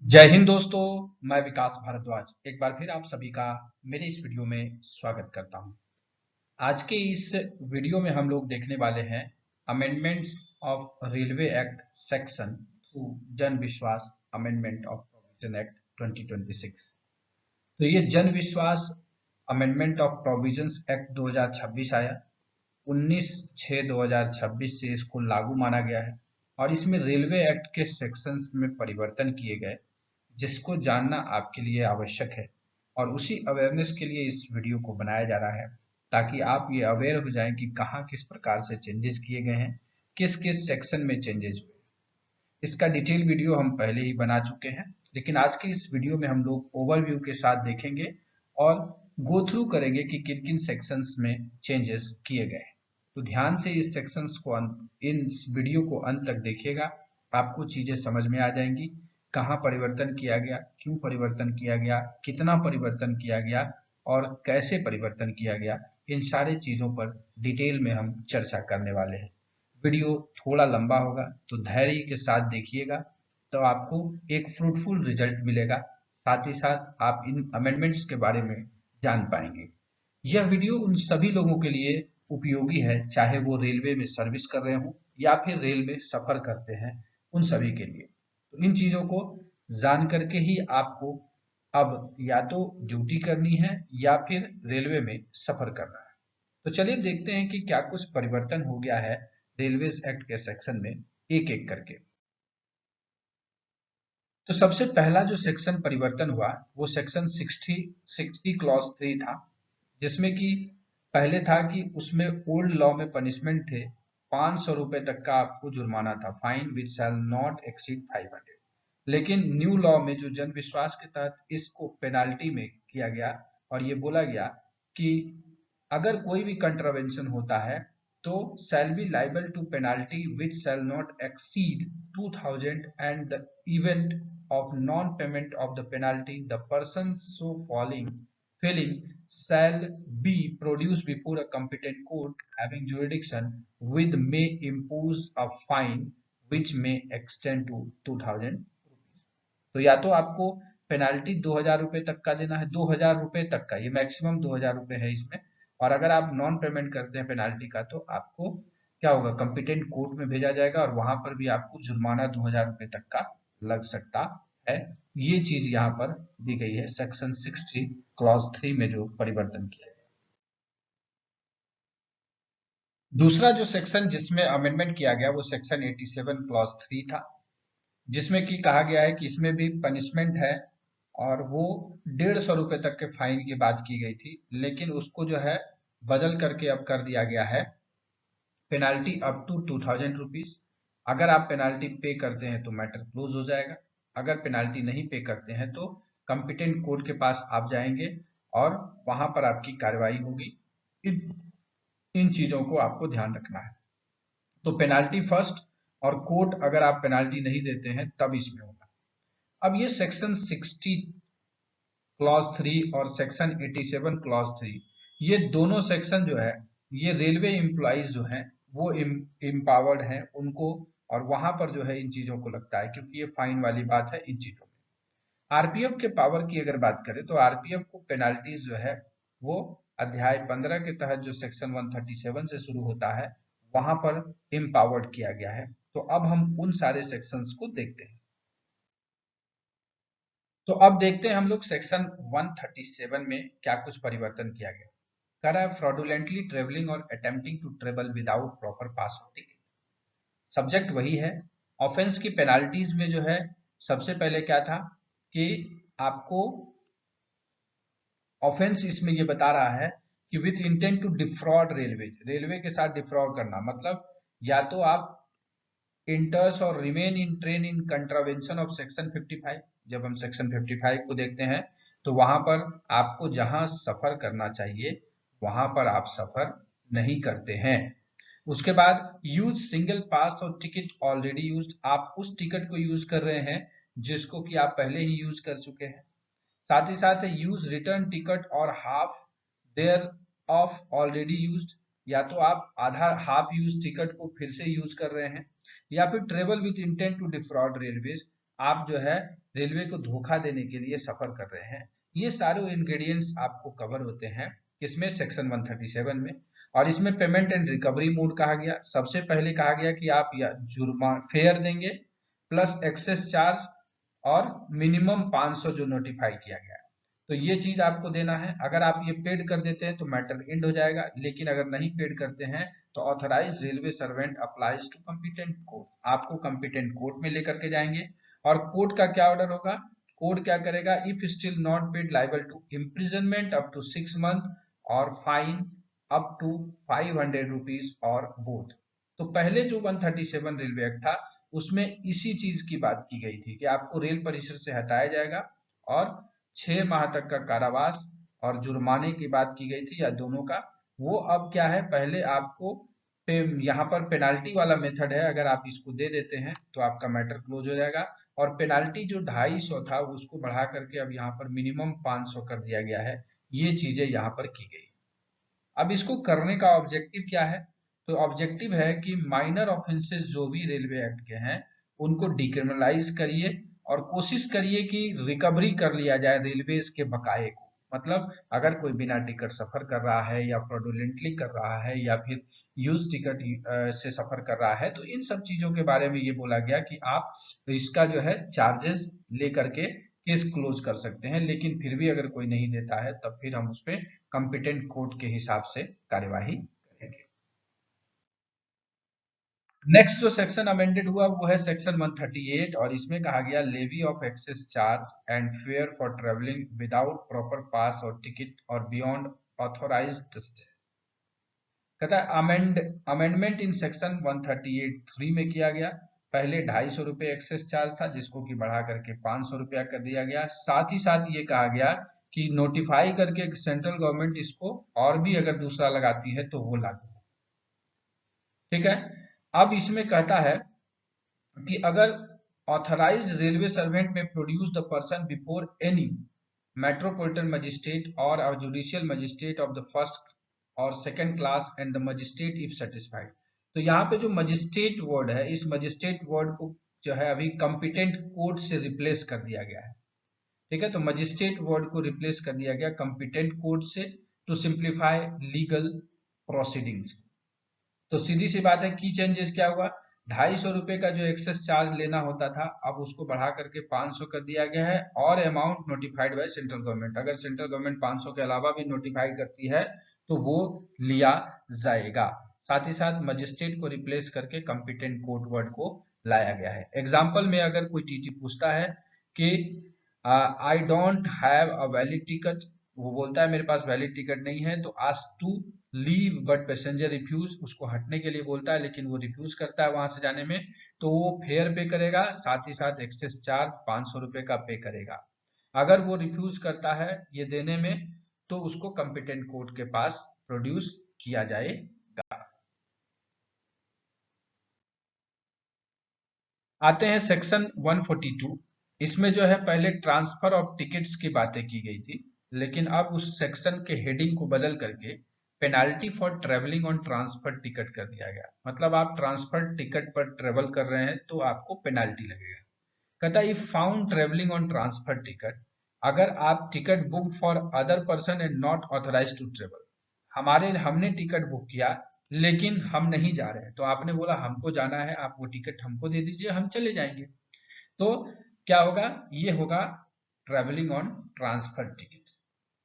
जय हिंद दोस्तों। मैं विकास भारद्वाज एक बार फिर आप सभी का मेरे इस वीडियो में स्वागत करता हूं। आज के इस वीडियो में हम लोग देखने वाले हैं amendments of railway act section through जन विश्वास अमेंडमेंट ऑफ प्रोविजन एक्ट 2026। तो ये जन विश्वास अमेंडमेंट ऑफ प्रोविजंस एक्ट 2026 आया। 19/6/2026 से इसको लागू माना गया है और इसमें रेलवे एक्ट के सेक्शंस में परिवर्तन किए गए, जिसको जानना आपके लिए आवश्यक है। और उसी अवेयरनेस के लिए इस वीडियो को बनाया जा रहा है, ताकि आप ये अवेयर हो जाएं कि कहाँ किस प्रकार से चेंजेस किए गए हैं, किस किस सेक्शन में चेंजेस हुए। इसका डिटेल वीडियो हम पहले ही बना चुके हैं, लेकिन आज के इस वीडियो में हम लोग ओवरव्यू के साथ देखेंगे और गो थ्रू करेंगे कि किन किन सेक्शंस में चेंजेस किए गए हैं। तो ध्यान से इस सेक्शंस को इन वीडियो को अंत तक देखिएगा, आपको चीजें समझ में आ जाएंगी। कहाँ परिवर्तन किया गया, क्यों परिवर्तन किया गया, कितना परिवर्तन किया गया और कैसे परिवर्तन किया गया, इन सारे चीजों पर डिटेल में हम चर्चा करने वाले हैं। वीडियो थोड़ा लंबा होगा तो धैर्य के साथ देखिएगा, तो आपको एक फ्रूटफुल रिजल्ट मिलेगा। साथ ही साथ आप इन अमेंडमेंट्स के बारे में जान पाएंगे। यह वीडियो उन सभी लोगों के लिए उपयोगी है, चाहे वो रेलवे में सर्विस कर रहे हो या फिर रेल में सफर करते हैं, उन सभी के लिए। तो इन चीजों को जान करके ही आपको अब या तो ड्यूटी करनी है या फिर रेलवे में सफर करना है। तो चलिए देखते हैं कि क्या कुछ परिवर्तन हो गया है रेलवेज एक्ट के सेक्शन में, एक एक करके। तो सबसे पहला जो सेक्शन परिवर्तन हुआ वो सेक्शन 60 क्लॉज 3 था, जिसमें कि पहले था कि उसमें ओल्ड लॉ में पनिशमेंट थे 500 रुपए तक का आपको जुर्माना था, fine which shall not exceed 500। लेकिन न्यू लॉ में जो जन विश्वास के तहत इसको पेनाल्टी में किया गया और ये बोला गया कि अगर कोई भी कंट्रावेंशन होता है तो shall be liable to penalty which shall not exceed 2000, and the event of non-payment of the penalty the person so failing shall be produced before a competent court having jurisdiction with may impose a fine which may extend to 2000 rupees। तो या तो आपको penalty 2000 रुपए तक का देना है, 2000 रुपए तक का, ये मैक्सिमम 2000 रुपए है इसमें। और अगर आप नॉन पेमेंट करते हैं पेनाल्टी का तो आपको क्या होगा, कंपिटेंट कोर्ट में भेजा जाएगा और वहां पर भी आपको जुर्माना 2000 रुपए तक का लग सकता है। ये चीज यहाँ पर दी गई है सेक्शन 60 क्लॉज 3 में जो परिवर्तन किया गया। दूसरा जो सेक्शन जिसमें अमेंडमेंट किया गया वो सेक्शन 87 क्लॉज 3 था, जिसमें कि कहा गया है कि इसमें भी पनिशमेंट है और वो 150 रुपए तक के फाइन की बात की गई थी, लेकिन उसको जो है बदल करके अब कर दिया गया है पेनाल्टी अप टू 2000 रुपीज। अगर आप पेनाल्टी पे करते हैं तो मैटर क्लोज हो जाएगा, अगर पेनाल्टी नहीं पे करते हैं तो कंपिटेंट कोर्ट के पास आप जाएंगे और वहां पर आपकी कार्रवाई होगी। इन इन चीजों को आपको ध्यान रखना है। तो पेनाल्टी फर्स्ट, और कोर्ट अगर आप पेनाल्टी नहीं देते हैं तब इसमें होगा। अब ये सेक्शन 60 क्लॉज 3 और सेक्शन 87 क्लॉज 3, ये दोनों सेक्शन जो है ये रेलवे एम्प्लॉइज जो हैं वो एम्पावर्ड हैं उनको, और वहां पर जो है इन चीजों को लगता है, क्योंकि ये फाइन वाली बात है इन चीजों में। आरपीएफ के पावर की अगर बात करें तो आरपीएफ को पेनाल्टीज जो है वो अध्याय 15 के तहत जो सेक्शन 137 से शुरू होता है वहां पर एम्पावर्ड किया गया है। तो अब हम उन सारे सेक्शंस को देखते हैं। तो अब देखते हैं हम लोग सेक्शन 137 में क्या कुछ परिवर्तन किया गया। कह रहा है फ्रॉडुलेंटली ट्रेवलिंग और attempting to travel without proper pass of ticket. Subject वही है। ऑफेंस की पेनाल्टीज में जो है सबसे पहले क्या था कि आपको ऑफेंस इसमें ये बता रहा है कि with intent to defraud railway, railway के साथ डिफ्रॉड करना, मतलब या तो आप इंटर्स और remain in train in contravention of section 55। जब हम सेक्शन 55 को देखते हैं तो वहां पर आपको जहां सफर करना चाहिए वहां पर आप सफर नहीं करते हैं। उसके बाद use single pass or ticket already used, आप उस टिकट को यूज कर रहे हैं जिसको कि आप पहले ही यूज कर चुके हैं। साथ ही साथ यूज रिटर्न टिकट और half thereof already used, या तो आप आधा हाफ यूज टिकट को फिर से यूज कर रहे हैं, या फिर travel with intent to defraud railways, आप जो है रेलवे को धोखा देने के लिए सफर कर रहे हैं। ये सारे इंग्रेडिएंट्स आपको कवर होते हैं इसमें सेक्शन 137 में। और इसमें पेमेंट एंड रिकवरी मोड कहा गया। सबसे पहले कहा गया कि आप या फेयर देंगे प्लस एक्सेस चार्ज और मिनिमम 500 जो नोटिफाई किया गया है, तो ये चीज आपको देना है। अगर आप ये पेड कर देते हैं तो मैटर एंड हो जाएगा, लेकिन अगर नहीं पेड करते हैं तो authorise railway servant applies to competent court, आपको कॉम्पिटेंट कोर्ट में लेकर के जाएंगे। और कोर्ट का क्या ऑर्डर होगा, कोर्ट क्या करेगा, if still not paid liable to imprisonment up to 6 month और फाइन अप टू 500 रुपीज और बोथ। तो पहले जो 137 रेलवे एक्ट था उसमें इसी चीज की बात की गई थी कि आपको रेल परिसर से हटाया जाएगा और 6 माह तक का कारावास और जुर्माने की बात की गई थी, या दोनों का। वो अब क्या है, पहले आपको यहाँ पर पेनाल्टी वाला मेथड है, अगर आप इसको दे देते हैं तो आपका मैटर क्लोज हो जाएगा। और पेनाल्टी जो 250 था उसको बढ़ा करके अब यहाँ पर मिनिमम 500 कर दिया गया है। ये चीजें यहाँ पर की गई। अब इसको करने का ऑब्जेक्टिव क्या है, तो ऑब्जेक्टिव है कि माइनर ऑफेंसेस जो भी रेलवे एक्ट के हैं उनको डिक्रिमिनलाइज करिए और कोशिश करिए कि रिकवरी कर लिया जाए रेलवेज के बकाये को। मतलब अगर कोई बिना टिकट सफर कर रहा है या फ्रॉडुलेंटली कर रहा है या फिर यूज टिकट से सफर कर रहा है, तो इन सब चीजों के बारे में ये बोला गया कि आप इसका जो है चार्जेस लेकर के केस क्लोज कर सकते हैं। लेकिन फिर भी अगर कोई नहीं देता है तब फिर हम उस पर कॉम्पिटेंट कोर्ट के हिसाब से कार्यवाही करेंगे। नेक्स्ट जो सेक्शन अमेंडेड हुआ वो है सेक्शन 138 और इसमें कहा गया levy of excess charge and fare for travelling without proper pass or ticket और बियॉन्ड ऑथोराइज्ड डिस्टेंस। कहता है अमेंडमेंट इन सेक्शन 138(3) में किया गया। पहले 250 रुपये एक्सेस चार्ज था जिसको कि बढ़ा करके 500 रुपया कर दिया गया। साथ ही साथ ये कहा गया कि नोटिफाई करके सेंट्रल गवर्नमेंट इसको और भी अगर दूसरा लगाती है तो वो लागू। ठीक है, अब इसमें कहता है कि अगर authorise railway servant may produce the person before any metropolitan magistrate or judicial magistrate of the first or second class and the magistrate if satisfied. तो यहाँ पे जो मजिस्ट्रेट वर्ड है, इस मजिस्ट्रेट वर्ड को जो है अभी कॉम्पिटेंट कोर्ट से रिप्लेस कर दिया गया है। ठीक है, तो मजिस्ट्रेट वर्ड को रिप्लेस कर दिया गया कॉम्पिटेंट कोर्ट से टू सिंप्लीफाई लीगल प्रोसीडिंग्स। तो सीधी सी बात है, की चेंजेस क्या हुआ, 250 रुपए का जो एक्सेस चार्ज लेना होता था अब उसको बढ़ा करके 500 कर दिया गया है। और amount notified by central government, अगर सेंट्रल गवर्नमेंट 500 के अलावा भी नोटिफाई करती है तो वो लिया जाएगा। साथ ही साथ मजिस्ट्रेट को रिप्लेस करके कॉम्पिटेंट कोर्ट वर्ड को लाया गया है। एग्जाम्पल में अगर कोई टीटी पूछता है कि I don't have a valid ticket, वो बोलता है मेरे पास वैलिड टिकट नहीं है, तो ask to leave but passenger refuse, उसको हटने के लिए बोलता है लेकिन वो रिफ्यूज करता है वहां से जाने में, तो वो फेयर पे करेगा, साथ ही साथ एक्सेस चार्ज 500 रुपए का पे करेगा। अगर वो रिफ्यूज करता है ये देने में तो उसको कॉम्पिटेंट कोर्ट के पास प्रोड्यूस किया जाएगा। आते हैं सेक्शन 142। इसमें जो है पहले ट्रांसफर ऑफ टिकट्स की बातें की गई थी, लेकिन अब उस सेक्शन के हेडिंग को बदल करके penalty for travelling on transfer ticket कर दिया गया। मतलब आप ट्रांसफर टिकट पर ट्रेवल कर रहे हैं तो आपको पेनाल्टी लगेगा। कहता है if found travelling on transfer ticket, अगर आप ticket book for other person and not authorise to travel, हमने टिकट बुक किया लेकिन हम नहीं जा रहे हैं, तो आपने बोला हमको जाना है, आप वो टिकट हमको दे दीजिए हम चले जाएंगे, तो क्या होगा, ये होगा ट्रेवलिंग ऑन ट्रांसफर टिकट।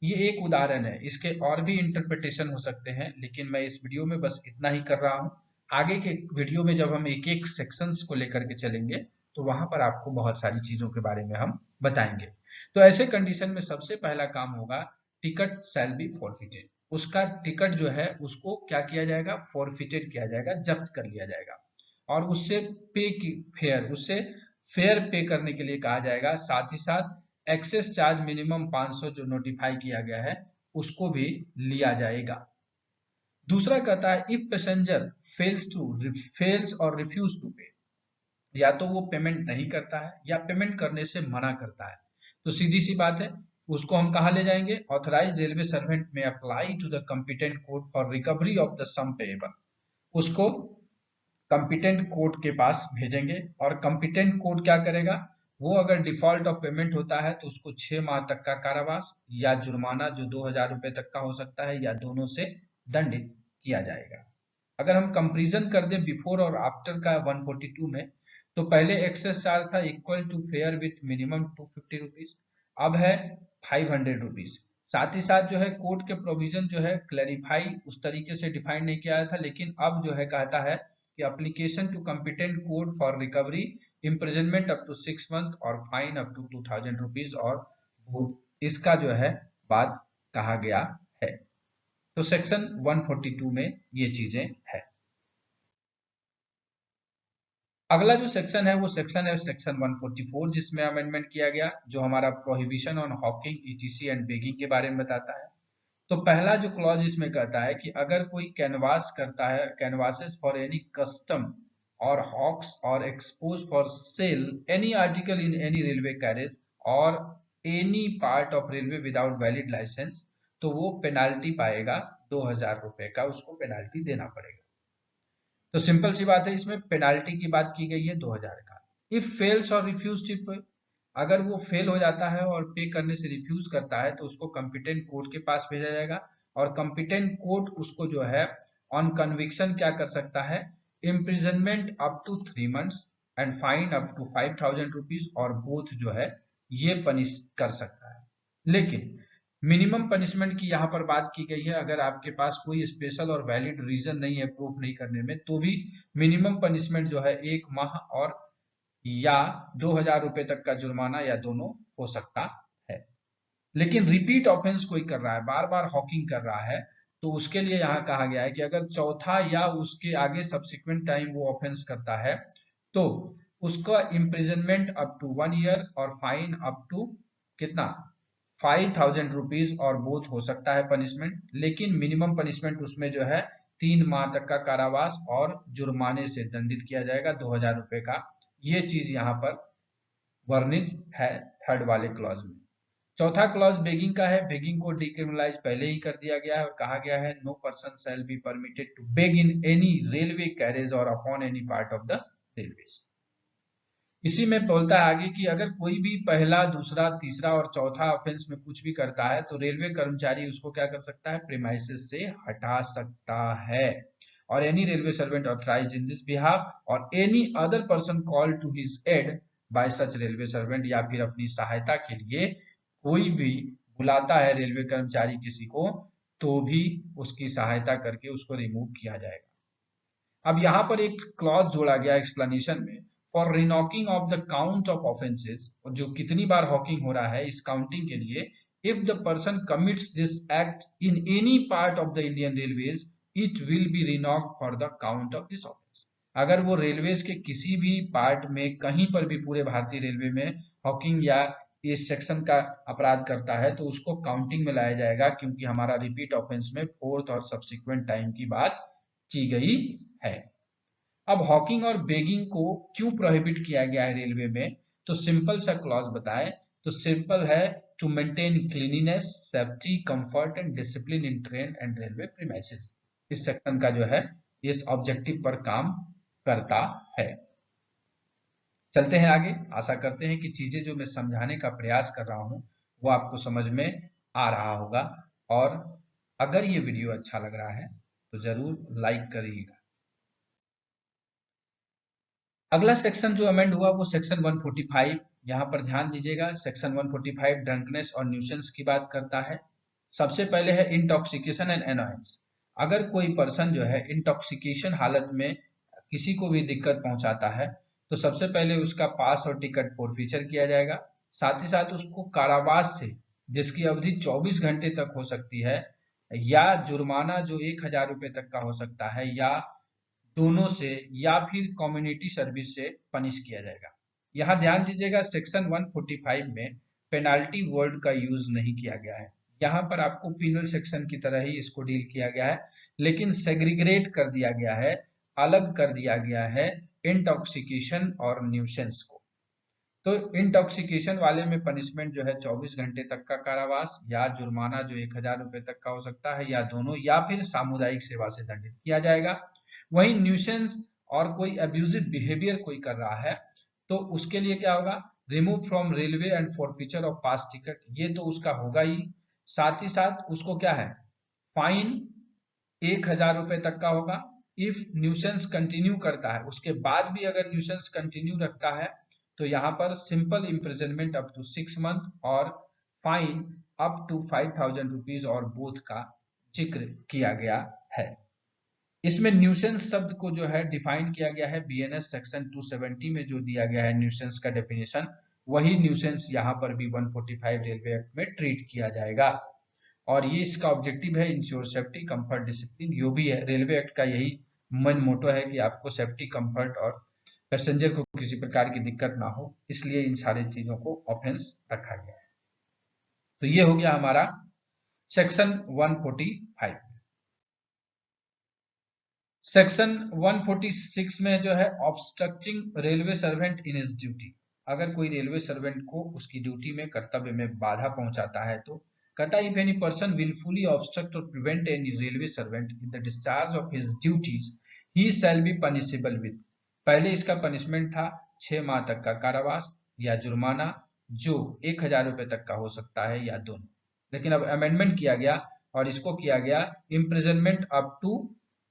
ये एक उदाहरण है, इसके और भी इंटरप्रिटेशन हो सकते हैं लेकिन मैं इस वीडियो में बस इतना ही कर रहा हूं। आगे के वीडियो में जब हम एक एक सेक्शंस को लेकर के चलेंगे तो वहां पर आपको बहुत सारी चीजों के बारे में हम बताएंगे। तो ऐसे कंडीशन में सबसे पहला काम होगा टिकट शैल बी फॉरफिटेड, उसका टिकट जो है उसको क्या किया जाएगा, फॉरफिटेड किया जाएगा, जब्त कर लिया जाएगा। और उससे पे की फेयर, उससे फेयर पे करने के लिए कहा जाएगा। साथ ही साथ एक्सेस चार्ज मिनिमम 500 जो नोटिफाई किया गया है उसको भी लिया जाएगा। दूसरा कहता है इफ पैसेंजर फेल्स और रिफ्यूज टू पे, या तो वो पेमेंट नहीं करता है या पेमेंट करने से मना करता है, तो सीधी सी बात है उसको हम कहा ले जाएंगे, ऑथराइज रेलवे सर्वेंट में apply to the competent court for recovery of the sum payable, उसको कॉम्पिटेंट कोर्ट के पास भेजेंगे और कॉम्पिटेंट कोर्ट क्या करेगा, वो अगर डिफॉल्ट ऑफ पेमेंट होता है तो उसको 6 माह तक का कारावास या जुर्माना जो 2000 रुपए तक का हो सकता है या दोनों से दंडित किया जाएगा। अगर हम कंपैरिजन कर दें बिफोर और आफ्टर का 142 में, तो पहले एक्सेस चार्ज था equal to fare with minimum 250 rupees, अब है 500 रुपीज। साथ ही साथ जो है कोर्ट के प्रोविजन जो है क्लैरिफाई उस तरीके से डिफाइन नहीं किया था, लेकिन अब जो है कहता है कि application to competent court for recovery imprisonment up to 6 month और फाइन अप टू 2000 रुपीज और इसका जो है बात कहा गया है। तो सेक्शन 142 में ये चीजें है। अगला जो सेक्शन है वो सेक्शन है सेक्शन 144, जिसमें अमेंडमेंट किया गया जो हमारा prohibition on Hawking, etc and begging के बारे में बताता है। तो पहला जो क्लॉज इसमें कहता है कि अगर कोई कैनवास करता है, canvasses for any custom or hawks or exposes for sale any article in any railway carriage or any part of railway without valid licence, तो वो पेनाल्टी पाएगा 2000 रुपए का, उसको पेनाल्टी देना पड़ेगा। तो सिंपल सी बात है, इसमें पेनाल्टी की बात की गई है 2000 का। इफ फेल्स और रिफ्यूज टू पे, अगर वो फेल हो जाता है और पे करने से रिफ्यूज करता है तो उसको कॉम्पिटेंट कोर्ट के पास भेजा जाएगा और कॉम्पिटेंट कोर्ट उसको जो है ऑन कन्विक्शन क्या कर सकता है, imprisonment up to 3 months and fine up to 5000 rupees और बोथ जो है ये पनिश कर सकता है। लेकिन मिनिमम पनिशमेंट की यहाँ पर बात की गई है, अगर आपके पास कोई स्पेशल और वैलिड रीजन नहीं है प्रूफ नहीं करने में, तो भी मिनिमम पनिशमेंट जो है 1 माह और या 2000 रुपए तक का जुर्माना या दोनों हो सकता है। लेकिन रिपीट ऑफेंस कोई कर रहा है, बार बार हॉकिंग कर रहा है, तो उसके लिए यहाँ कहा गया है कि अगर चौथा या उसके आगे सब्सिक्वेंट टाइम वो ऑफेंस करता है तो उसका इम्प्रिजनमेंट अप टू 1 ईयर और फाइन अप टू कितना 5000 रुपीज और बोथ हो सकता है पनिशमेंट। लेकिन मिनिमम पनिशमेंट उसमें जो है 3 माह तक का कारावास और जुर्माने से दंडित किया जाएगा 2000 रुपए का। ये चीज यहाँ पर वर्णित है थर्ड वाले क्लॉज में। चौथा क्लॉज बेगिंग का है। बेगिंग को डिक्रिमिनलाइज पहले ही कर दिया गया है और कहा गया है no person shall be permitted to beg in any railway carriage or upon any part of the railway. इसी में बोलता है आगे कि अगर कोई भी पहला, दूसरा, तीसरा और चौथा ऑफेंस में कुछ भी करता है तो रेलवे कर्मचारी उसको क्या कर सकता है, प्रीमाइसेस से हटा सकता है। और any railway servant authorised in this behalf or any other person called to his aid by such railway servant, या फिर अपनी सहायता के लिए कोई भी बुलाता है रेलवे कर्मचारी किसी को, तो भी उसकी सहायता करके उसको रिमूव किया जाएगा। अब यहाँ पर एक क्लॉज जोड़ा गया एक्सप्लेनेशन में, for reckoning of the count of offences, जो कितनी बार हॉकिंग हो रहा है इस काउंटिंग के लिए, if the person commits this act in any part of the Indian railways it will be reckoned for the count of this offence. अगर वो रेलवेज के किसी भी पार्ट में कहीं पर भी पूरे भारतीय रेलवे में हॉकिंग या इस सेक्शन का अपराध करता है तो उसको काउंटिंग में लाया जाएगा, क्योंकि हमारा रिपीट ऑफेंस में फोर्थ और सब्सिक्वेंट टाइम की बात की गई है। अब हॉकिंग और बेगिंग को क्यों प्रोहिबिट किया गया है रेलवे में, तो सिंपल सा क्लॉज बताएं तो सिंपल है, to maintain cleanliness, safety, comfort and discipline in train and railway premises. इस सेक्शन का जो है इस ऑब्जेक्टिव पर काम करता है। चलते हैं आगे। आशा करते हैं कि चीजें जो मैं समझाने का प्रयास कर रहा हूं वो आपको समझ में आ रहा होगा, और अगर ये वीडियो अच्छा लग रहा है तो जरूर लाइक करिएगा। अगला सेक्शन जो अमेंड हुआ वो सेक्शन 145, यहाँ पर ध्यान दीजिएगा। सेक्शन 145 ड्रंकनेस और न्यूसेंस की बात करता है। सबसे पहले है इंटॉक्सिकेशन एंड एनॉयंस। अगर कोई पर्सन जो है इंटॉक्सिकेशन हालत में किसी को भी दिक्कत पहुंचाता है तो सबसे पहले उसका पास और टिकट फोरफीचर किया जाएगा। साथ ही साथ उसको कारावास से, जिसकी अवधि 24 घंटे तक हो सकती है, या जुर्माना जो 1000 रुपए तक का हो सकता है, या दोनों से, या फिर कम्युनिटी सर्विस से पनिश किया जाएगा। यहाँ ध्यान दीजिएगा सेक्शन 145 में पेनाल्टी वर्ड का यूज नहीं किया गया है। यहाँ पर आपको पिनल सेक्शन की तरह ही इसको डील किया गया है, लेकिन सेग्रीग्रेट कर दिया गया है, अलग कर दिया गया है इंटॉक्सिकेशन और न्यूसेंस को। तो इंटॉक्सिकेशन वाले में पनिशमेंट जो है 24 घंटे तक का कारावास या जुर्माना जो 1000 रुपए तक का हो सकता है, या दोनों, या फिर सामुदायिक सेवा से दंडित किया जाएगा। वही न्यूसेंस और कोई अब्यूजिव बिहेवियर कोई कर रहा है तो उसके लिए क्या होगा, remove from railway and forfeiture of pass ticket, ये तो उसका होगा ही। साथ ही साथ उसको क्या है, फाइन 1000 रुपए तक का होगा। इफ न्यूसेंस कंटिन्यू करता है, उसके बाद भी अगर न्यूसेंस कंटिन्यू रखता है तो यहाँ पर simple imprisonment up to 6 month और फाइन अप टू 5000 रुपीज और बोथ का जिक्र किया गया है। इसमें न्यूसेंस शब्द को जो है डिफाइन किया गया है बीएनएस सेक्शन 270 में, जो दिया गया है न्यूसेंस का डेफिनेशन, वही न्यूसेंस यहाँ पर भी 145 रेलवे एक्ट में ट्रीट किया जाएगा। और ये इसका ऑब्जेक्टिव है इंश्योर सेफ्टी कंफर्ट डिसिप्लिन, जो भी है रेलवे एक्ट का यही मेन मोटो है कि आपको सेफ्टी कंफर्ट और पैसेंजर को किसी प्रकार की दिक्कत ना हो, इसलिए इन सारी चीजों को ऑफेंस रखा गया है। तो ये हो गया हमारा सेक्शन 145। सेक्शन 146 में जो है obstructing railway servant in his duty, अगर कोई रेलवे सर्वेंट को उसकी ड्यूटी में कर्तव्य में बाधा पहुंचाता है तो कहता है, if any person willfully obstruct or prevent any railway servant in the discharge of his duties, he shall be punishable with, पहले इसका पनिशमेंट था 6 माह तक का कारावास या जुर्माना, जो 1000 रुपए तक का हो सकता है या दोनों। लेकिन अब अमेंडमेंट किया गया और इसको किया गया इम्प्रिजनमेंट अप टू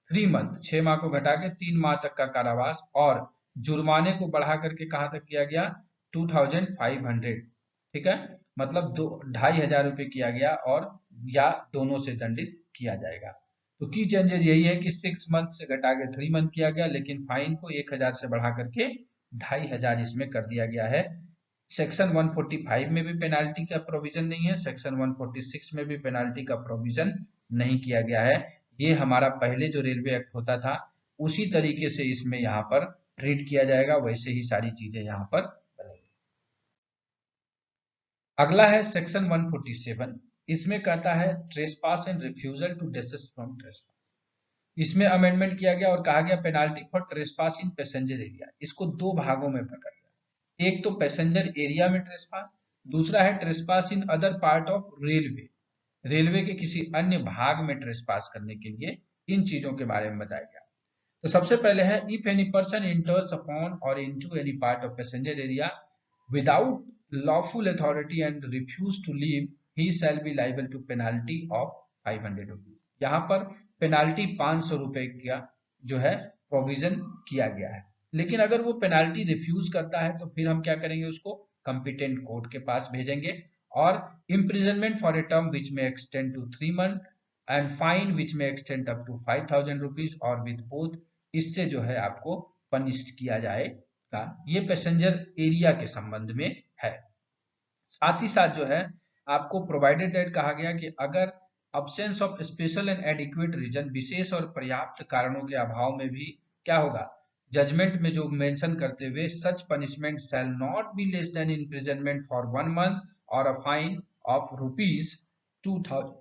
3 मंथ, 6 माह को घटा के 3 माह तक का कारावास, और जुर्माने को बढ़ा करके कहां तक किया गया, 2500, ठीक है, मतलब 2500 रुपए किया गया, और या दोनों से दंडित किया जाएगा। तो की चेंजेस यही है कि 6 मंथ से घटा के 3 मंथ किया गया, लेकिन फाइन को 1000 से बढ़ा करके 2500 इसमें कर दिया गया है। सेक्शन 145 में भी पेनाल्टी का प्रोविजन नहीं है, सेक्शन 146 में भी पेनाल्टी का प्रोविजन नहीं किया गया है। ये हमारा पहले जो रेलवे एक्ट होता था उसी तरीके से इसमें यहाँ पर ट्रीट किया जाएगा, वैसे ही सारी चीजें यहाँ पर बनेगी। अगला है सेक्शन 147, इसमें कहता है trespass and refusal to desist from trespass. इसमें अमेंडमेंट किया गया और कहा गया penalty for trespass in passenger area, इसको दो भागों में बांटा गया, एक तो पैसेंजर एरिया में ट्रेसपास, दूसरा है trespass in other part of railway, railway के किसी अन्य भाग में ट्रेसपास करने के लिए इन चीजों के बारे में बताया गया। तो सबसे पहले है, if any person enters upon or into any part of passenger area without lawful authority and refuse to leave, he shall be liable to penalty of 500 rupees. यहाँ पर पेनाल्टी 500 रुपए का जो है प्रोविजन किया गया है। लेकिन अगर वो पेनाल्टी रिफ्यूज करता है तो फिर हम क्या करेंगे, उसको कंपिटेंट कोर्ट के पास भेजेंगे, और imprisonment for a term which may extend to 3 months and fine which may extend up to 5000 rupees और with both, इससे जो है आपको पनिश्ड किया जाएगा। ये पैसेंजर एरिया के संबंध में है। साथ ही साथ जो है आपको प्रोवाइडेड डेट कहा गया कि अगर absence of special and adequate reason, विशेष और पर्याप्त कारणों के अभाव में भी क्या होगा, जजमेंट में जो मेंशन करते हुए such punishment shall not be less than imprisonment for 1 month or a fine of ₹2000,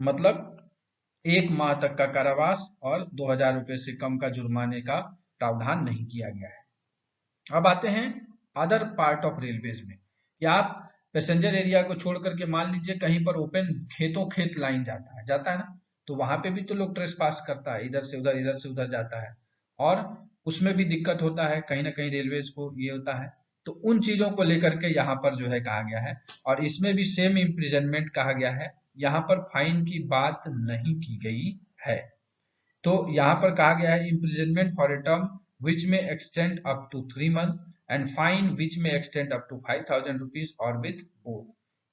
मतलब 1 माह तक का कारावास और 2000 रुपए से कम का जुर्माने का प्रावधान नहीं किया गया है। अब आते हैं अदर पार्ट ऑफ रेलवेज में, या आप पैसेंजर एरिया को छोड़ करके मान लीजिए कहीं पर ओपन खेतों खेत लाइन जाता है ना, तो वहां पे भी तो लोग ट्रेस पास करता है, इधर से उधर जाता है, और उसमें भी दिक्कत होता है, कहीं ना कहीं रेलवेज को ये होता है। तो उन चीजों को लेकर के यहाँ पर जो है कहा गया है, और इसमें भी सेम इम्प्रिजनमेंट कहा गया है, यहाँ पर फाइन की बात नहीं की गई है। तो यहाँ पर कहा गया है imprisonment for a term which may extend up to 3 month and fine which may extend up to 5000 rupees or with both.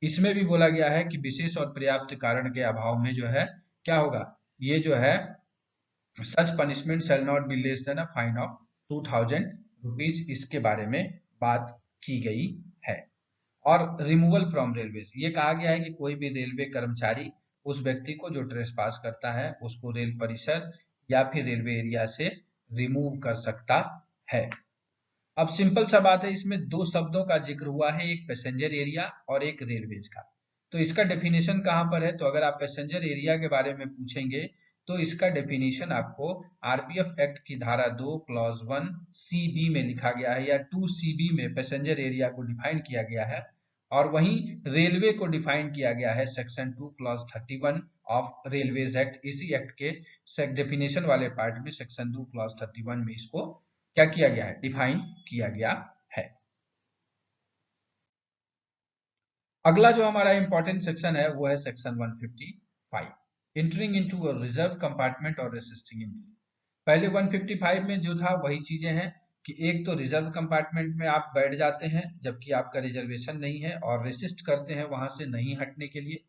इसमें भी बोला गया है कि विशेष और पर्याप्त कारण के अभाव में जो है क्या होगा, ये जो है such punishment shall not be less than a fine of 2000 rupees, इसके बारे में बात की गई है। और रिमूवल फ्रॉम रेलवे, ये कहा गया है कि कोई भी रेलवे कर्मचारी उस व्यक्ति को जो ट्रेसपास करता है उसको रेल परिसर या फिर रेलवे एरिया से रिमूव कर सकता है। अब सिंपल सा बात है, इसमें दो शब्दों का जिक्र हुआ है, एक पैसेंजर एरिया और एक रेलवेज का। तो इसका डेफिनेशन कहां पर है, तो अगर आप पैसेंजर एरिया के बारे में पूछेंगे तो इसका डेफिनेशन आपको आरपीएफ एक्ट की धारा 2 क्लॉज 1 CB में लिखा गया है, या 2 CB में पैसेंजर एरिया को डिफाइन किया गया है, और वहीं रेलवे को डिफाइन किया गया है section 2 clause 31 of railways act. इसी एक्ट के डेफिनेशन वाले पार्ट में सेक्शन 2 क्लॉज 31 में इसको क्या किया गया है, डिफाइन किया गया है। अगला जो हमारा इंपॉर्टेंट सेक्शन है वो है section 155, entering into a reserve compartment और रेसिस्टिंग एंट्री। पहले 155 में जो था वही चीजें हैं कि एक तो रिजर्व कंपार्टमेंट में आप बैठ जाते हैं जबकि आपका रिजर्वेशन नहीं है और रेसिस्ट करते हैं वहां से नहीं हटने के लिए।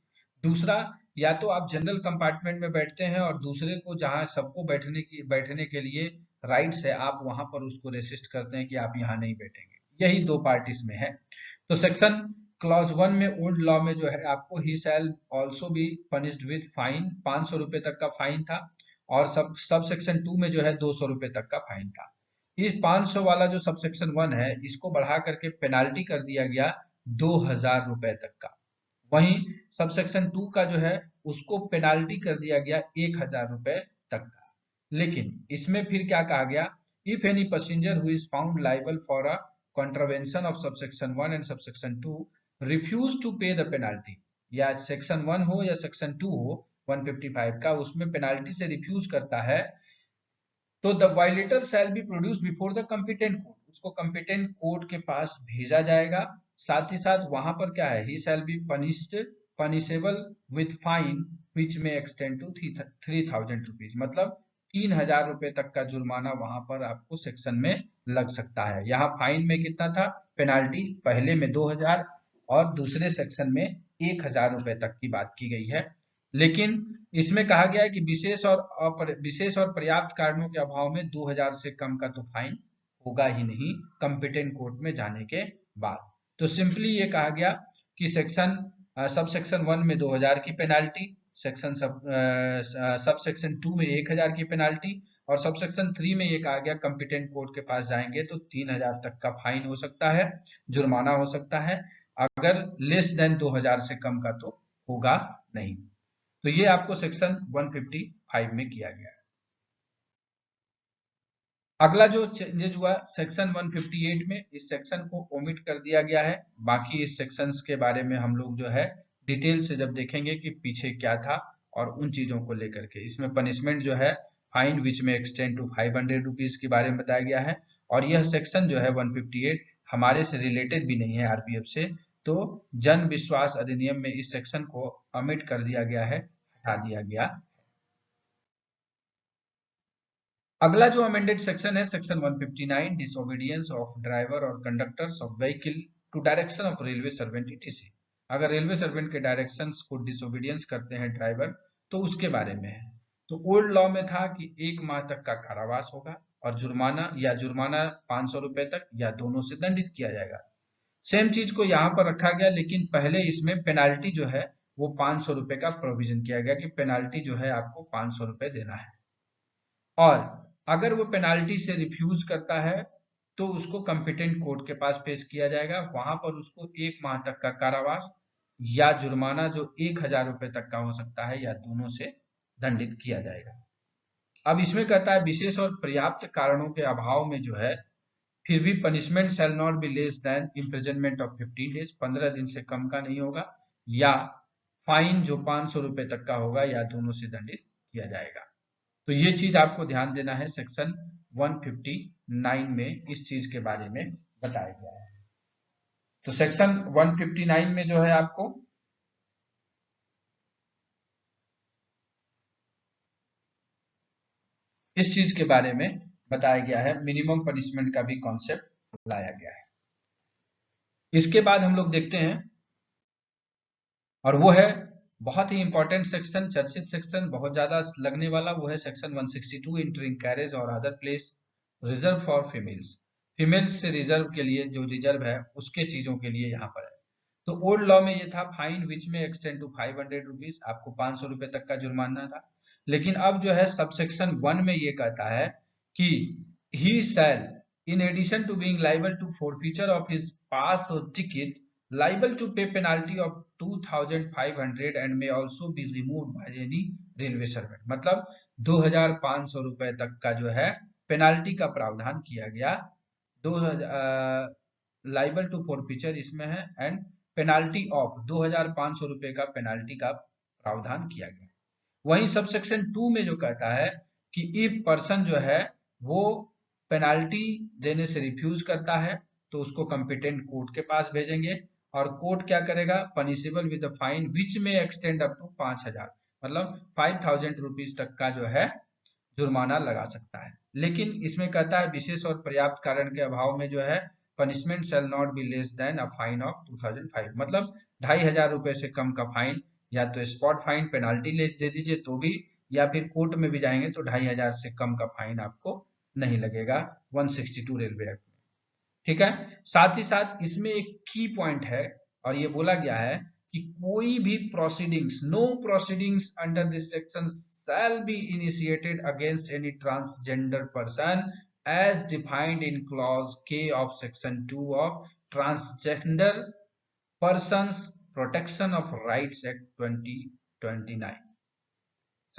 दूसरा, या तो आप जनरल कंपार्टमेंट में बैठते हैं और दूसरे को जहां सबको बैठने के लिए राइट्स है आप वहां पर उसको रेसिस्ट करते हैं कि आप यहाँ नहीं बैठेंगे। यही दो पार्ट इसमें है। तो सेक्शन क्लॉज 1 में ओल्ड लॉ में जो है आपको he shall also be punished with fine, 500 रुपए तक का फाइन था। और सब सेक्शन 2 में जो है 200 रुपए तक का फाइन था। इस 500 वाला जो सब सेक्शन 1 है इसको बढ़ा करके पेनाल्टी कर दिया गया 2000 रुपए तक का। वहीं सब सेक्शन 2 का जो है उसको पेनाल्टी कर दिया गया 1000 रुपए तक का। लेकिन इसमें फिर क्या कहा गया, if any passenger who is found liable for a contravention of subsection 1 and subsection 2 refuse to pay the penalty, या सेक्शन 1 हो या सेक्शन 2 हो 155 का, उसमें पेनाल्टी से रिफ्यूज करता है तो the violator shell be produce before the competent court, उसको कॉम्पिटेंट कोर्ट के पास भेजा जाएगा। साथ ही साथ वहां पर क्या है, he shall be punishable with fine which may extend to 3000 rupees, मतलब 3000 रुपए तक का जुर्माना वहां पर आपको सेक्शन में लग सकता है। यहाँ फाइन में कितना था, पेनाल्टी पहले में 2000 और दूसरे सेक्शन में 1000 रुपए तक की बात की गई है। लेकिन इसमें कहा गया है कि विशेष और पर्याप्त कारणों के अभाव में 2000 से कम का तो फाइन होगा ही नहीं कॉम्पिटेंट कोर्ट में जाने के बाद। तो सिंपली ये कहा गया कि सब सेक्शन 1 में 2000 की पेनाल्टी, सब सेक्शन 2 में 1000 की पेनाल्टी, और सब सेक्शन 3 में ये कहा गया कॉम्पिटेंट कोर्ट के पास जाएंगे तो 3000 तक का फाइन हो सकता है, जुर्माना हो सकता है, अगर लेस देन 2000 से कम का तो होगा नहीं। तो ये आपको सेक्शन 155 में किया गया है। अगला जो चेंजेज हुआ सेक्शन 158 में, इस सेक्शन को ओमिट कर दिया गया है। बाकी इस सेक्शंस के बारे में हम लोग जो है डिटेल से जब देखेंगे कि पीछे क्या था और उन चीजों को लेकर के, इसमें पनिशमेंट जो है fine which may extend to 500 rupees के बारे में बताया गया है। और यह सेक्शन जो है 158 हमारे से रिलेटेड भी नहीं है आरपीएफ से, तो जन विश्वास अधिनियम में इस सेक्शन को ओमिट कर दिया गया है, हटा दिया गया। अगला जो अमेंडेड सेक्शन है सेक्शन 159, डिसोबीडियंस ऑफ ड्राइवर और conductors of vehicle to direction of railway servant ETC. अगर रेलवे सर्वेंट के डायरेक्शंस को डिसोबीडियंस करते हैं ड्राइवर तो उसके बारे में है। तो ओल्ड लॉ में था कि 1 माह तक का कारावास होगा और जुर्माना 500 रुपए तक या दोनों से दंडित किया जाएगा। सेम चीज को यहाँ पर रखा गया, लेकिन पहले इसमें पेनाल्टी जो है वो 500 रुपए का प्रोविजन किया गया कि पेनाल्टी जो है आपको 500 रुपए देना है। और अगर वो पेनाल्टी से रिफ्यूज करता है तो उसको कॉम्पिटेंट कोर्ट के पास पेश किया जाएगा, वहां पर उसको 1 माह तक का कारावास या जुर्माना जो 1000 रुपए तक का हो सकता है या दोनों से दंडित किया जाएगा। अब इसमें कहता है विशेष और पर्याप्त कारणों के अभाव में जो है फिर भी punishment shall not be less than imprisonment of 15 days, 15 दिन से कम का नहीं होगा, या फाइन जो 500 रुपए तक का होगा या दोनों से दंडित किया जाएगा। तो ये चीज आपको ध्यान देना है, सेक्शन 159 में इस चीज के बारे में बताया गया है। तो सेक्शन 159 में जो है आपको इस चीज के बारे में बताया गया है, मिनिमम पनिशमेंट का भी कॉन्सेप्ट लाया गया है। इसके बाद हम लोग देखते हैं और वो है बहुत ही इंपॉर्टेंट सेक्शन, चर्चित सेक्शन, बहुत ज्यादा लगने वाला, वो है सेक्शन 162, एंटरिंग कैरेज और other place reserve for females. Females से रिजर्व के लिए जो रिजर्व है उसके चीजों के लिए यहाँ पर है। तो ओल्ड लॉ में ये था fine which may extend to 500 rupees, आपको 500 रुपए तक का जुर्माना था। लेकिन अब जो है सबसेक्शन 1 में ये कहता है कि he shell in addition to being liable to forfeiture of his pass or ticket, liable to pay penalty of 2500 and may also be removed by any railway servant, मतलब 2500 रुपए तक का जो है पेनाल्टी का प्रावधान किया गया। 2000 लाइबल टू फॉरफीचर इसमें है एंड पेनाल्टी ऑफ 2500 रुपए का पेनाल्टी का प्रावधान किया गया। वहीं सबसेक्शन 2 में जो कहता है कि इफ पर्सन जो है वो पेनाल्टी देने से रिफ्यूज करता है तो उसको कॉम्पिटेंट कोर्ट के पास भेजेंगे, और कोर्ट क्या करेगा, punishable with fine which may extend up to 5,000, मतलब 5,000 रुपीज तक का जो है जुर्माना लगा सकता है। लेकिन इसमें कहता है विशेष और पर्याप्त कारण के अभाव में जो है punishment shall not be less than a fine of 2005, मतलब 2,500 रुपए से कम का फाइन, या तो स्पॉट फाइन पेनाल्टी दे दीजिए तो भी, या फिर कोर्ट में भी जाएंगे तो 2,500 से कम का फाइन आपको नहीं लगेगा 162 रेलवे एक्ट में। ठीक है, साथ ही साथ इसमें एक की पॉइंट है और ये बोला गया है कि कोई भी proceedings, no proceedings under this section shall be initiated against any transgender person as defined in clause K of section 2 of Transgender Persons Protection of Rights Act 2029।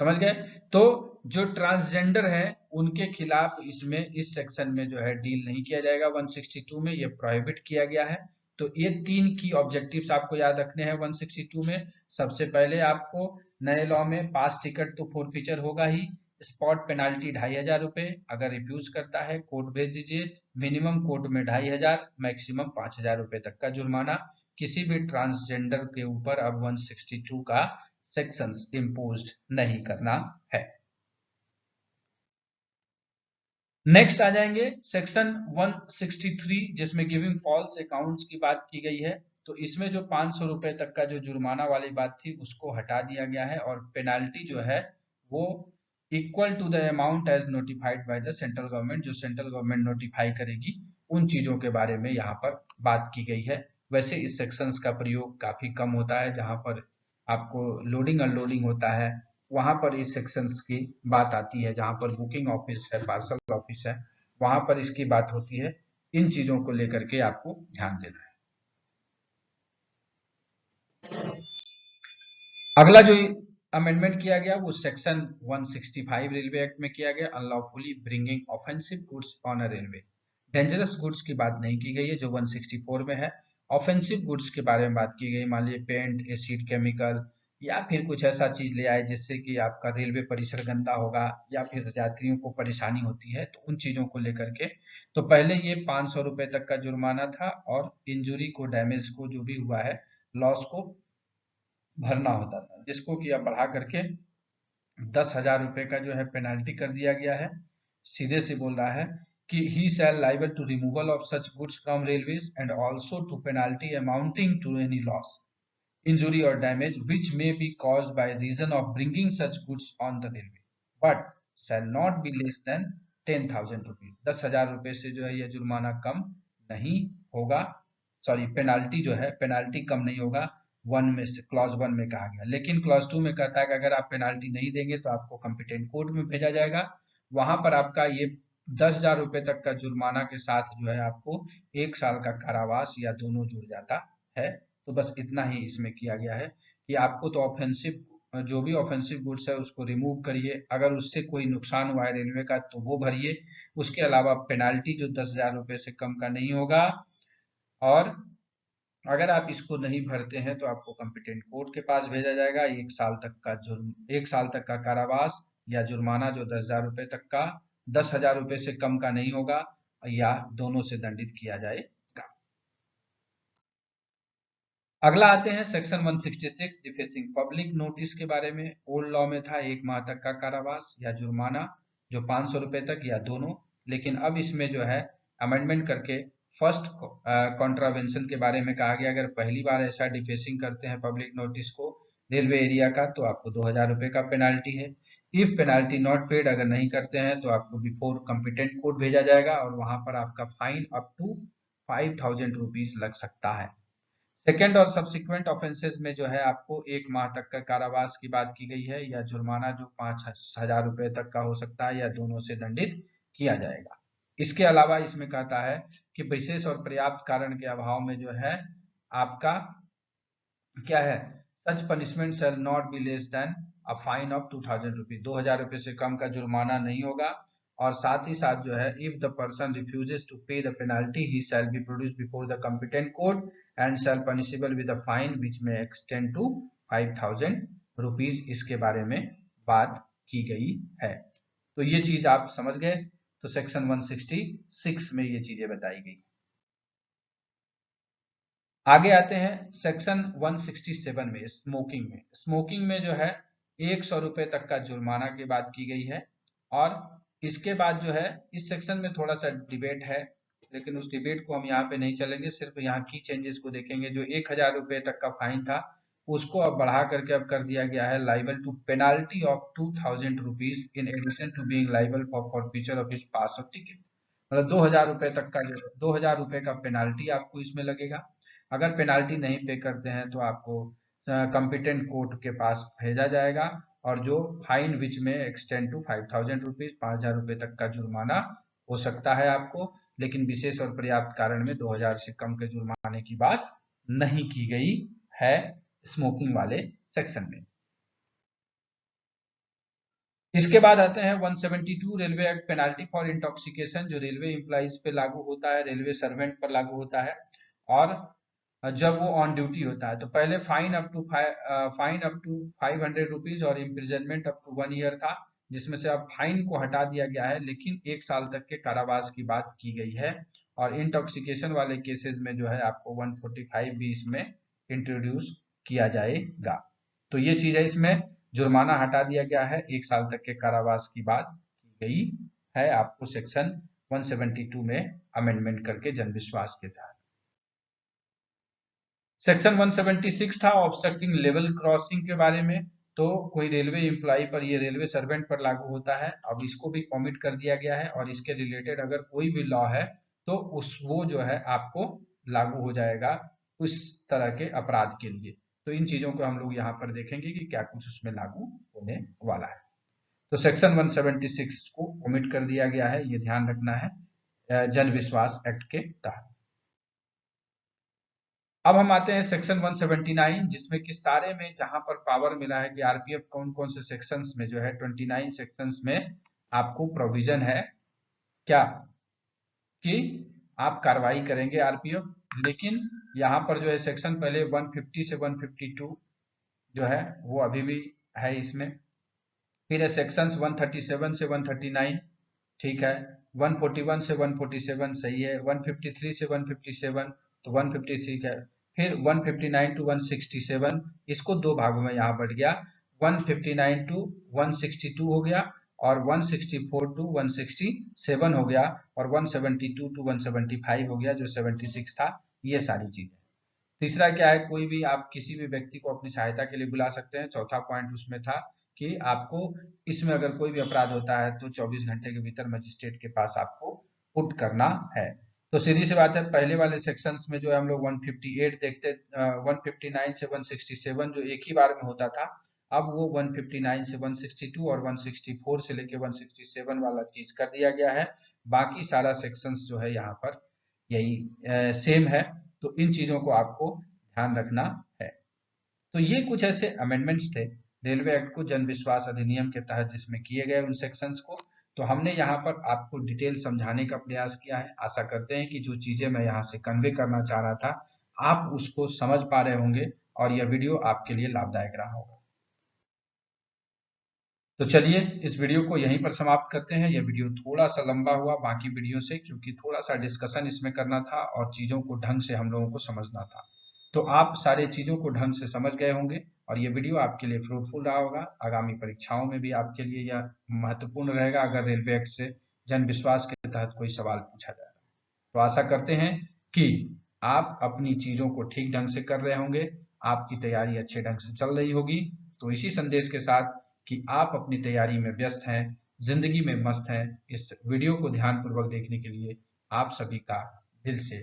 समझ गए? तो जो ट्रांसजेंडर है उनके खिलाफ इसमें इस सेक्शन में जो है डील नहीं किया जाएगा, 162 में ये प्रोहिबिट किया गया है। तो ये 3 की ऑब्जेक्टिव्स आपको याद रखने हैं 162 में। सबसे पहले आपको नए लॉ में पास टिकट तो फोरफीचर होगा ही, स्पॉट पेनाल्टी 2,500 रुपए, अगर रिफ्यूज करता है कोर्ट भेज दीजिए, मिनिमम कोर्ट में 2,500, मैक्सिमम 5,000 रुपए तक का जुर्माना किसी भी ट्रांसजेंडर के ऊपर अब 162 का सेक्शंस इम्पोज्ड नहीं करना है। नेक्स्ट आ जाएंगे सेक्शन 163 जिसमें गिविंग फॉल्स अकाउंट्स की बात की गई है। तो इसमें जो 500 रुपए तक का जो जुर्माना वाली बात थी उसको हटा दिया गया है और पेनाल्टी जो है वो equal to the amount as notified by the central government, जो सेंट्रल गवर्नमेंट नोटिफाई करेगी उन चीजों के बारे में यहाँ पर बात की गई है। वैसे इस सेक्शंस का प्रयोग काफी कम होता है, जहां पर आपको लोडिंग अनलोडिंग होता है वहां पर इस सेक्शंस की बात आती है, जहां पर बुकिंग ऑफिस है, पार्सल ऑफिस है, वहां पर इसकी बात होती है। इन चीजों को लेकर के आपको ध्यान देना है। अगला जो अमेंडमेंट किया गया वो सेक्शन 165 रेलवे एक्ट में किया गया, unlawfully bringing offensive goods on a railway. Dangerous goods की बात नहीं की गई है जो 164 में है। ऑफेंसिव गुड्स के बारे में बात की गई, मान लीजिए पेंट, एसिड, केमिकल या फिर कुछ ऐसा चीज ले आए जिससे कि आपका रेलवे परिसर गंदा होगा या फिर यात्रियों को परेशानी होती है, तो उन चीजों को लेकर के तो पहले ये 500 रुपए तक का जुर्माना था और इंजुरी को, डैमेज को, जो भी हुआ है लॉस को भरना होता था, जिसको कि अब बढ़ा करके 10,000 रुपए का जो है पेनाल्टी कर दिया गया है। सीधे से बोल रहा है कि he shall liable to removal of such goods from railways and also to penalty amounting to any loss, injury or damage which may be caused by reason of bringing such goods on the railway but shall not be less than 10,000 rupees. 10,000 रुपए से जो है यह जुर्माना कम नहीं होगा, sorry penalty जो है पेनाल्टी कम नहीं होगा। वन में से क्लॉज 1 में कहा गया, लेकिन क्लॉज 2 में कहता है कि अगर आप पेनाल्टी नहीं देंगे तो आपको कंपिटेंट कोर्ट में भेजा जाएगा, वहां पर आपका ये 10,000 रुपए तक का जुर्माना के साथ जो है आपको 1 साल का कारावास या दोनों जुड़ जाता है। तो बस इतना ही इसमें किया गया है कि आपको तो ऑफेंसिव, जो भी ऑफेंसिव गुड्स है उसको रिमूव करिए, अगर उससे कोई नुकसान हुआ है रेलवे का तो वो भरिए, उसके अलावा पेनाल्टी जो 10,000 रुपए से कम का नहीं होगा, और अगर आप इसको नहीं भरते हैं तो आपको कंपिटेंट कोर्ट के पास भेजा जाएगा। 1 साल तक का जुर्म, 1 साल तक का कारावास या जुर्माना जो 10,000 रुपए तक का, 10,000 रुपए से कम का नहीं होगा, या दोनों से दंडित किया जाएगा। अगला आते हैं सेक्शन 166 डिफेसिंग पब्लिक नोटिस के बारे में। ओल्ड लॉ में था 1 माह तक का कारावास या जुर्माना जो 500 रुपए तक या दोनों, लेकिन अब इसमें जो है अमेंडमेंट करके फर्स्ट कॉन्ट्रावेंशन के बारे में कहा गया, अगर पहली बार ऐसा डिफेसिंग करते हैं पब्लिक नोटिस को रेलवे एरिया का तो आपको 2,000 रुपए का पेनाल्टी है। इफ पेनाल्टी नॉट पेड, अगर नहीं करते हैं तो आपको बिफोर कॉम्पिटेंट कोर्ट भेजा जाएगा और वहां पर आपका फाइन अप टू 5,000 रुपीज लग सकता है। सेकेंड और सब्सिक्वेंट ऑफेंसेस में जो है आपको 1 माह तक का कारावास की बात की गई है, या जुर्माना जो 5,000 रुपए तक का हो सकता है या दोनों से दंडित किया जाएगा। इसके अलावा इसमें कहता है कि विशेष और पर्याप्त कारण के अभाव में जो है आपका क्या है, such punishment shall not be less than a fine of 2,000 rupees, 2,000 रुपए से कम का जुर्माना नहीं होगा। और साथ ही साथ जो है if the person refuses to pay the penalty he shall be produce before the competent court and shall punishable with a fine which may extend to 5,000 rupees, इसके बारे में बात की गई है। तो ये चीज आप समझ गए, तो सेक्शन 166 में ये चीजें बताई गई। आगे आते हैं सेक्शन 167 में, स्मोकिंग में जो है 100 रुपए तक का जुर्माना की बात की गई है। और इसके बाद जो है इस सेक्शन में थोड़ा सा डिबेट है, लेकिन उस डिबेट को हम यहाँ पे नहीं चलेंगे, सिर्फ यहाँ की चेंजेस को देखेंगे। जो 1000 रुपए तक का फाइन था उसको अब बढ़ा करके अब कर दिया गया है liable to penalty of 2000 rupees in addition to being liable for forfeiture of his pass of ticket. मतलब 2000 रुपए तक का, जो 2000 रुपए का पेनाल्टी आपको इसमें लगेगा। अगर पेनाल्टी नहीं पे करते हैं तो आपको कॉम्पिटेंट कोर्ट के पास भेजा जाएगा, और जो fine which may extend to 5000 rupees, 5000 रुपए तक का जुर्माना हो सकता है आपको, लेकिन विशेष और पर्याप्त कारण में 2000 से कम के जुर्माने की बात नहीं की गई है स्मोकिंग वाले सेक्शन में। इसके बाद आते हैं 172 railway act penalty for intoxication, जो रेलवे एम्प्लॉइज पे लागू होता है, रेलवे सर्वेंट पर लागू होता है, और जब वो ऑन ड्यूटी होता है। तो पहले फाइन अप टू 500 रुपीज और इम्प्रिजनमेंट अप टू 1 ईयर था, जिसमें से अब फाइन को हटा दिया गया है, लेकिन 1 साल तक के कारावास की बात की गई है। और इंटॉक्सिकेशन वाले केसेस में जो है आपको 145 भी इसमें इंट्रोड्यूस किया जाएगा। तो ये चीज है, इसमें जुर्माना हटा दिया गया है, 1 साल तक के कारावास की बात की गई है आपको सेक्शन 172 में अमेंडमेंट करके जनविश्वास के तहत। सेक्शन 176 था ऑब्स्ट्रक्टिंग लेवल क्रॉसिंग के बारे में। तो कोई रेलवे एम्प्लॉय पर, ये रेलवे सर्वेंट पर लागू होता है, अब इसको भी कमिट कर दिया गया है, और इसके रिलेटेड अगर कोई भी लॉ है तो वो जो है आपको लागू हो जाएगा उस तरह के अपराध के लिए। तो इन चीजों को हम लोग यहाँ पर देखेंगे कि क्या कुछ उसमें लागू होने वाला है। तो सेक्शन 176 को कमिट कर दिया गया है, ये ध्यान रखना है जन विश्वास एक्ट के तहत। अब हम आते हैं सेक्शन 179, जिसमें कि सारे में जहां पर पावर मिला है कि आरपीएफ कौन कौन से सेक्शंस में जो है 29 सेक्शंस में आपको प्रोविजन है क्या कि आप कार्रवाई करेंगे आरपीएफ। लेकिन यहाँ पर जो है सेक्शन पहले 150 से 152 जो है वो अभी भी है इसमें। फिर है सेक्शंस 137 से 139, ठीक है, 141 से 147 सही है, 153 से 157 तो 153 का, फिर 159 टू 167, इसको दो भागों में यहाँ बढ़ गया, 159 टू 162 हो गया, और 164 टू 167 हो गया, और 172 टू 175 हो गया, जो 76 था। ये सारी चीजें। तीसरा क्या है, कोई भी आप किसी भी व्यक्ति को अपनी सहायता के लिए बुला सकते हैं। चौथा पॉइंट उसमें था कि आपको इसमें अगर कोई भी अपराध होता है तो 24 घंटे के भीतर मजिस्ट्रेट के पास आपको पुट करना है। तो सीधी सी बात है, पहले वाले सेक्शंस में जो है हम लोग 158 देखते, 159 से 167 जो एक ही बार में होता था, अब वो 159 से 162 और 164 से लेके 167 वाला चीज कर दिया गया है। बाकी सारा सेक्शंस जो है यहाँ पर यही सेम है। तो इन चीजों को आपको ध्यान रखना है। तो ये कुछ ऐसे अमेंडमेंट्स थे रेलवे एक्ट को जन विश्वास अधिनियम के तहत जिसमें किए गए उन सेक्शंस को। तो हमने यहाँ पर आपको डिटेल समझाने का प्रयास किया है। आशा करते हैं कि जो चीजें मैं यहाँ से कन्वे करना चाह रहा था आप उसको समझ पा रहे होंगे, और यह वीडियो आपके लिए लाभदायक रहा होगा। तो चलिए इस वीडियो को यहीं पर समाप्त करते हैं। यह वीडियो थोड़ा सा लंबा हुआ बाकी वीडियो से, क्योंकि थोड़ा सा डिस्कशन इसमें करना था और चीजों को ढंग से हम लोगों को समझना था। तो आप सारे चीजों को ढंग से समझ गए होंगे, और ये वीडियो आपके लिए फ्रूटफुल रहा होगा। आगामी परीक्षाओं में भी आपके लिए यह महत्वपूर्ण रहेगा अगर रेलवे एक्ट से जन विश्वास के तहत कोई सवाल पूछा जाए। तो आशा करते हैं कि आप अपनी चीजों को ठीक ढंग से कर रहे होंगे, आपकी तैयारी अच्छे ढंग से चल रही होगी। तो इसी संदेश के साथ कि आप अपनी तैयारी में व्यस्त हैं, जिंदगी में मस्त हैं, इस वीडियो को ध्यानपूर्वक देखने के लिए आप सभी का दिल से